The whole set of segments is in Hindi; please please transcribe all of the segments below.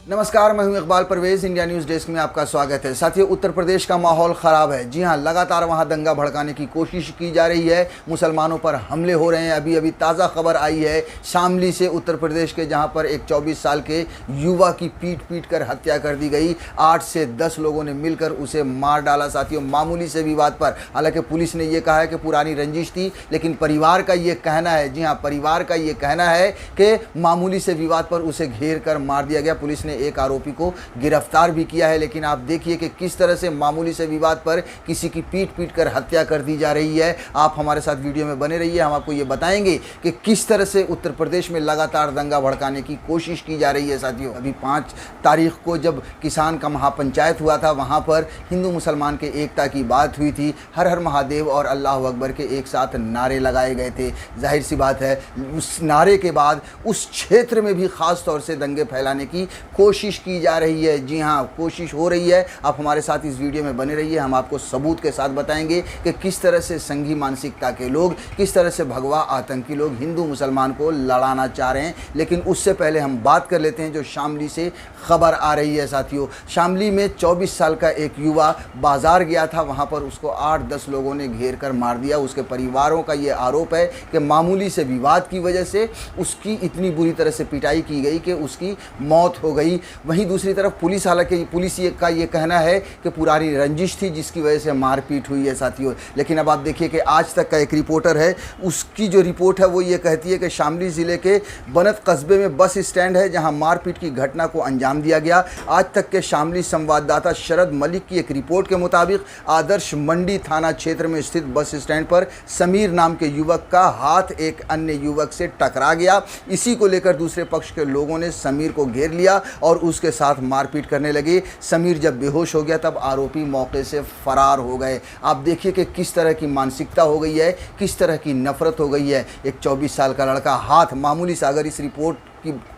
नमस्कार, मैं हूं Iqbal Parvez. India News desk में आपका स्वागत है। साथियों, उत्तर प्रदेश का माहौल ख़राब है। जी हां, लगातार वहां दंगा भड़काने की कोशिश की जा रही है, मुसलमानों पर हमले हो रहे हैं। अभी ताज़ा खबर आई है शामली से, उत्तर प्रदेश के, जहां पर एक 24 साल के युवा की पीट कर हत्या कर दी गई। 8 से 10 लोगों ने मिलकर उसे मार डाला। साथियों, मामूली से विवाद पर, हालांकि पुलिस ने यह कहा है कि पुरानी रंजिश थी, लेकिन परिवार का ये कहना है, जी हां, परिवार का ये कहना है कि मामूली से विवाद पर उसे घेर कर मार दिया गया। पुलिस ने एक आरोपी को गिरफ्तार भी किया है। लेकिन आप देखिए कि किस तरह से मामूली से विवाद पर किसी की पीट कर हत्या कर दी जा रही है। आप हमारे साथ वीडियो में बने रहिए, हम आपको ये बताएंगे कि किस तरह से उत्तर प्रदेश में लगातार दंगा भड़काने की कोशिश की जा रही है। साथियों, अभी 5 तारीख को जब किसान का महापंचायत हुआ था, वहाँ पर हिंदू मुसलमान के एकता की बात हुई थी। हर हर महादेव और अल्लाह अकबर के एक साथ नारे लगाए गए थे। जाहिर सी बात है, उस नारे के बाद उस क्षेत्र में भी ख़ास तौर से दंगे फैलाने की कोशिश की जा रही है। जी हाँ, कोशिश हो रही है। आप हमारे साथ इस वीडियो में बने रहिए, हम आपको सबूत के साथ बताएंगे कि किस तरह से संघी मानसिकता के लोग, किस तरह से भगवा आतंकी लोग हिंदू मुसलमान को लड़ाना चाह रहे हैं। लेकिन उससे पहले हम बात कर लेते हैं जो शामली से खबर आ रही है। साथियों, शामली में 24 साल का एक युवा बाजार गया था, वहाँ पर उसको 8-10 लोगों ने घेर कर मार दिया। उसके परिवारों का ये आरोप है कि मामूली से विवाद की वजह से उसकी इतनी बुरी तरह से पिटाई की गई कि उसकी मौत हो गई। वहीं दूसरी तरफ पुलिस, हालांकि पुलिस का ये कहना है कि पुरानी रंजिश थी जिसकी वजह से मारपीट हुई है। साथियों, लेकिन अब आप देखिए कि आज तक का एक रिपोर्टर है, उसकी जो रिपोर्ट है वो ये कहती है कि शामली ज़िले के बनत कस्बे में बस स्टैंड है जहां मारपीट की घटना को अंजाम दिया गया। आज तक के शामली संवाददाता शरद मलिक की एक रिपोर्ट के मुताबिक आदर्श मंडी थाना क्षेत्र में स्थित बस स्टैंड पर समीर नाम के युवक का हाथ एक अन्य युवक से टकरा गया। इसी को लेकर दूसरे पक्ष के लोगों ने समीर को घेर लिया और उसके साथ मारपीट करने लगे। समीर जब बेहोश हो गया तब आरोपी मौके से फरार हो गए। आप देखिए कि किस तरह की मानसिकता हो गई है, किस तरह की नफरत हो गई है। एक 24 साल का लड़का, हाथ मामूली सा, अगर इस रिपोर्ट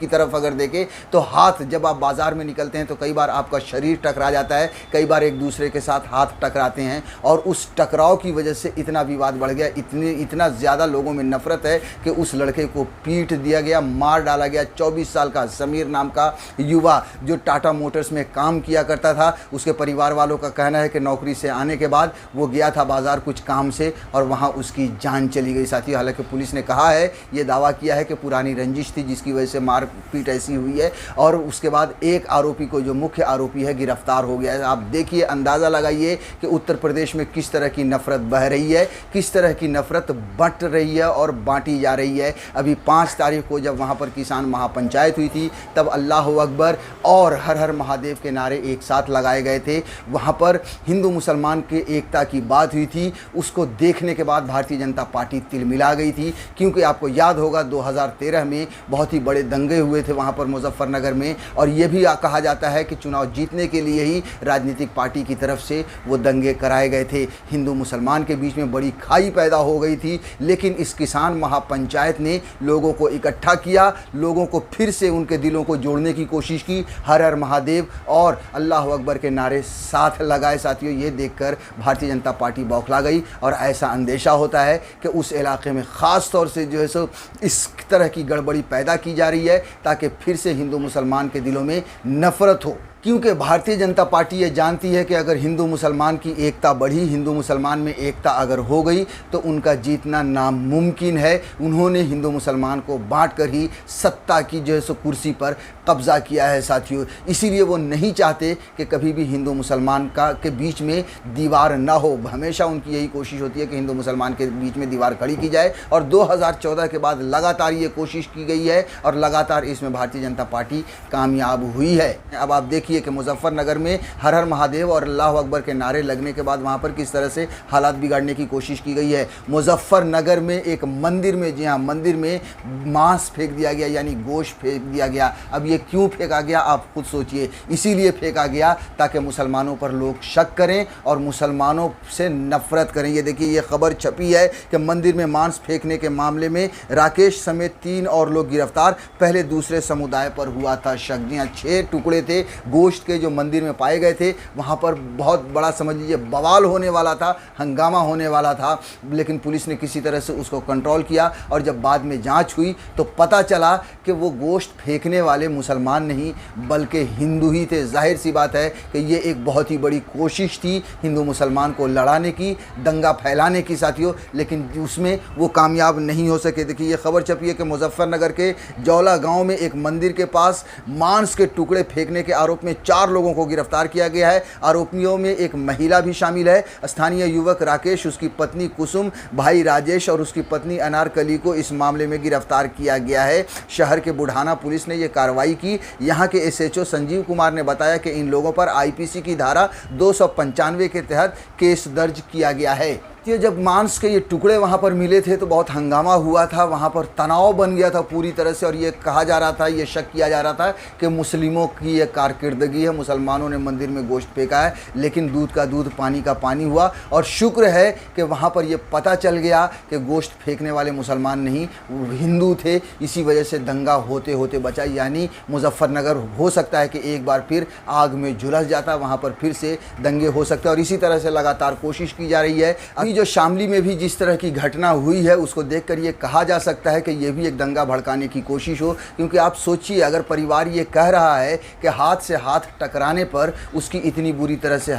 की तरफ अगर देखें तो हाथ, जब आप बाज़ार में निकलते हैं तो कई बार आपका शरीर टकरा जाता है, कई बार एक दूसरे के साथ हाथ टकराते हैं और उस टकराव की वजह से इतना विवाद बढ़ गया, इतना ज़्यादा लोगों में नफरत है कि उस लड़के को पीट दिया गया, मार डाला गया। 24 साल का समीर नाम का युवा जो टाटा मोटर्स में काम किया करता था, उसके परिवार वालों का कहना है कि नौकरी से आने के बाद वो गया था बाज़ार कुछ काम से और वहाँ उसकी जान चली गई। साथियों, हालांकि पुलिस ने कहा है, ये दावा किया है कि पुरानी रंजिश थी जिसकी वजह से मारपीट ऐसी हुई है और उसके बाद एक आरोपी को, जो मुख्य आरोपी है, गिरफ्तार हो गया है। आप देखिए, अंदाज़ा लगाइए कि उत्तर प्रदेश में किस तरह की नफरत बह रही है, किस तरह की नफरत बंट रही है और बांटी जा रही है। अभी 5 तारीख को जब वहाँ पर किसान महापंचायत हुई थी तब अल्लाह अकबर और हर हर महादेव के नारे एक साथ लगाए गए थे। वहाँ पर हिंदू मुसलमान के एकता की बात हुई थी। उसको देखने के बाद भारतीय जनता पार्टी तिलमिला गई थी, क्योंकि आपको याद होगा 2013 में बहुत ही बड़े दंगे हुए थे वहाँ पर मुजफ्फरनगर में, और ये भी कहा जाता है कि चुनाव जीतने के लिए ही राजनीतिक पार्टी की तरफ से वो दंगे कराए गए थे। हिंदू मुसलमान के बीच में बड़ी खाई पैदा हो गई थी, लेकिन इस किसान महापंचायत ने लोगों को इकट्ठा किया, लोगों को फिर से उनके दिलों को जोड़ने की कोशिश की। हर हर महादेव और अल्लाह अकबर के नारे साथ लगाए। साथियों, ये देखकर भारतीय जनता पार्टी बौखला गई और ऐसा अंदेशा होता है कि उस इलाके में ख़ास तौर से जो है सो इस तरह की गड़बड़ी पैदा की जा रही है ताकि फिर से हिंदू मुसलमान के दिलों में नफरत हो। क्योंकि भारतीय जनता पार्टी ये जानती है कि अगर हिंदू मुसलमान की एकता बढ़ी, हिंदू मुसलमान में एकता अगर हो गई तो उनका जीतना नामुमकिन है। उन्होंने हिंदू मुसलमान को बांट कर ही सत्ता की जो है सो कुर्सी पर कब्ज़ा किया है। साथियों, इसीलिए वो नहीं चाहते कि कभी भी हिंदू मुसलमान के बीच में दीवार ना हो। हमेशा उनकी यही कोशिश होती है कि हिंदू मुसलमान के बीच में दीवार खड़ी की जाए, और 2014 के बाद लगातार ये कोशिश की गई है और लगातार इसमें भारतीय जनता पार्टी कामयाब हुई है। अब आप देखिए कि मुजफ्फरनगर में हर हर महादेव और अल्लाह अकबर के नारे लगने के बाद वहाँ पर किस तरह से हालात बिगाड़ने की कोशिश की गई है। मुजफ्फरनगर में एक मंदिर में, जी हाँ, मंदिर में मांस फेंक दिया गया, यानी गोश्त फेंक दिया गया। अब ये क्यों फेंका गया आप खुद सोचिए। इसीलिए फेंका गया ताकि मुसलमानों पर लोग शक करें और मुसलमानों से नफरत करें। ये देखिए, ये खबर छपी है कि मंदिर में मांस फेंकने के मामले में राकेश समेत 3 और लोग गिरफ्तार। पहले दूसरे समुदाय पर हुआ था शक। जी हाँ, 6 टुकड़े थे गोश्त के जो मंदिर में पाए गए थे वहाँ पर बहुत बड़ा समझ लीजिए बवाल होने वाला था, हंगामा होने वाला था, लेकिन पुलिस ने किसी तरह से उसको कंट्रोल किया। और जब बाद में जांच हुई तो पता चला कि वो गोश्त फेंकने वाले मुसलमान नहीं बल्कि हिंदू ही थे। जाहिर सी बात है कि ये एक बहुत ही बड़ी कोशिश थी हिंदू मुसलमान को लड़ाने की, दंगा फैलाने की साथियों, लेकिन उसमें वो कामयाब नहीं हो सके। देखिए ये खबर छपी है कि मुजफ्फरनगर के जौला गांव में एक मंदिर के पास मांस के टुकड़े फेंकने के आरोप में 4 लोगों को गिरफ्तार किया गया है। आरोपियों में एक महिला भी शामिल है। स्थानीय युवक राकेश, उसकी पत्नी कुसुम, भाई राजेश और उसकी पत्नी अनारकली को इस मामले में गिरफ्तार किया गया है। शहर के बुढ़ाना पुलिस ने यह कार्रवाई की। यहां के एसएचओ संजीव कुमार ने बताया कि इन लोगों पर आईपीसी की धारा 295 के तहत केस दर्ज किया गया है। ये जब मांस के ये टुकड़े वहाँ पर मिले थे तो बहुत हंगामा हुआ था, वहाँ पर तनाव बन गया था पूरी तरह से। और ये कहा जा रहा था, ये शक किया जा रहा था कि मुस्लिमों की ये कारकिर्दगी है, मुसलमानों ने मंदिर में गोश्त फेंका है। लेकिन दूध का दूध पानी का पानी हुआ और शुक्र है कि वहाँ पर ये पता चल गया कि गोश्त फेंकने वाले मुसलमान नहीं, हिंदू थे। इसी वजह से दंगा होते होते बचा। यानी मुजफ्फरनगर हो सकता है कि एक बार फिर आग में झुलस जाता, वहाँ पर फिर से दंगे हो सकते हैं। और इसी तरह से लगातार कोशिश की जा रही है। जो शामली में भी जिस तरह की घटना हुई है उसको देखकर ये कहा जा सकता है कि ये भी एक दंगा भड़काने की कोशिश हो। क्योंकि आप सोचिए, अगर परिवार ये कह रहा है कि हाथ से हाथ टकराने पर उसकी इतनी बुरी तरह से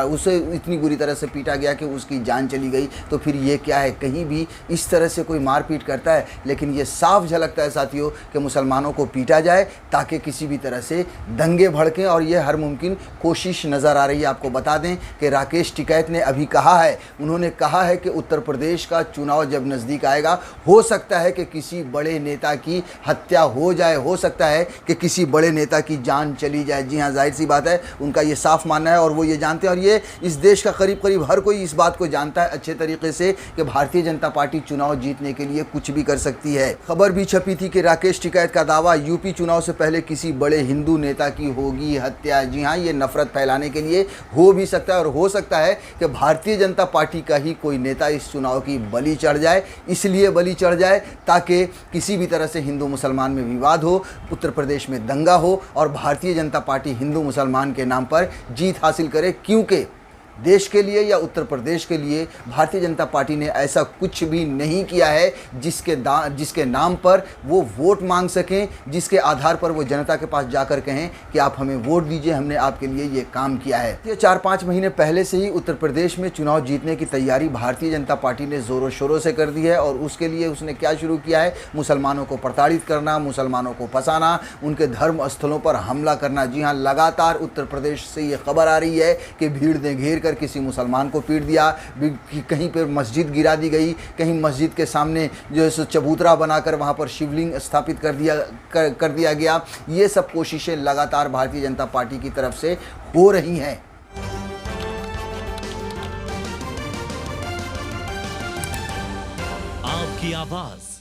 उसे इतनी बुरी तरह से पीटा गया कि उसकी जान चली गई, तो फिर ये क्या है? कहीं भी इस तरह से कोई मारपीट करता है। लेकिन ये साफ झलकता है साथियों कि मुसलमानों को पीटा जाए ताकि किसी भी तरह से दंगे भड़कें, और ये हर मुमकिन कोशिश नज़र आ रही है। आपको बता दें कि राकेश टिकैत ने अभी कहा है, उन्होंने कहा है कि उत्तर प्रदेश का चुनाव जब नज़दीक आएगा हो सकता है कि किसी बड़े नेता की हत्या हो जाए, हो सकता है कि किसी बड़े नेता की जान चली जाए। जी हाँ, जाहिर सी बात है, उनका ये साफ मानना है और वो ये जानते हैं, और ये इस देश का करीब करीब हर कोई इस बात को जानता है अच्छे तरीके से कि भारतीय जनता पार्टी चुनाव जीतने के लिए कुछ भी कर सकती है। खबर भी छपी थी कि राकेश टिकैत का दावा, यूपी चुनाव से पहले किसी बड़े हिंदू नेता की होगी हत्या। जी हाँ, ये नफरत फैलाने के लिए हो भी सकता है, और हो सकता है कि भारतीय जनता पार्टी का ही कोई नेता इस चुनाव की बलि चढ़ जाए। इसलिए बलि चढ़ जाए ताकि किसी भी तरह से हिंदू मुसलमान में विवाद हो, उत्तर प्रदेश में दंगा हो और भारतीय जनता पार्टी हिंदू मुसलमान के नाम पर जीत हासिल करे। क्योंकि देश के लिए या उत्तर प्रदेश के लिए भारतीय जनता पार्टी ने ऐसा कुछ भी नहीं किया है जिसके नाम पर वो वोट मांग सकें, जिसके आधार पर वो जनता के पास जाकर कहें कि आप हमें वोट दीजिए, हमने आपके लिए ये काम किया है। ये 4-5 महीने पहले से ही उत्तर प्रदेश में चुनाव जीतने की तैयारी भारतीय जनता पार्टी ने ज़ोरों शोरों से कर दी है। और उसके लिए उसने क्या शुरू किया है? मुसलमानों को प्रताड़ित करना, मुसलमानों को फंसाना, उनके धर्म स्थलों पर हमला करना। जी हाँ, लगातार उत्तर प्रदेश से ये खबर आ रही है कि भीड़ ने घेर कर किसी मुसलमान को पीट दिया, कहीं पर मस्जिद गिरा दी गई, कहीं मस्जिद के सामने जो है चबूतरा बनाकर वहां पर शिवलिंग स्थापित कर दिया गया। ये सब कोशिशें लगातार भारतीय जनता पार्टी की तरफ से हो रही हैं। आपकी आवाज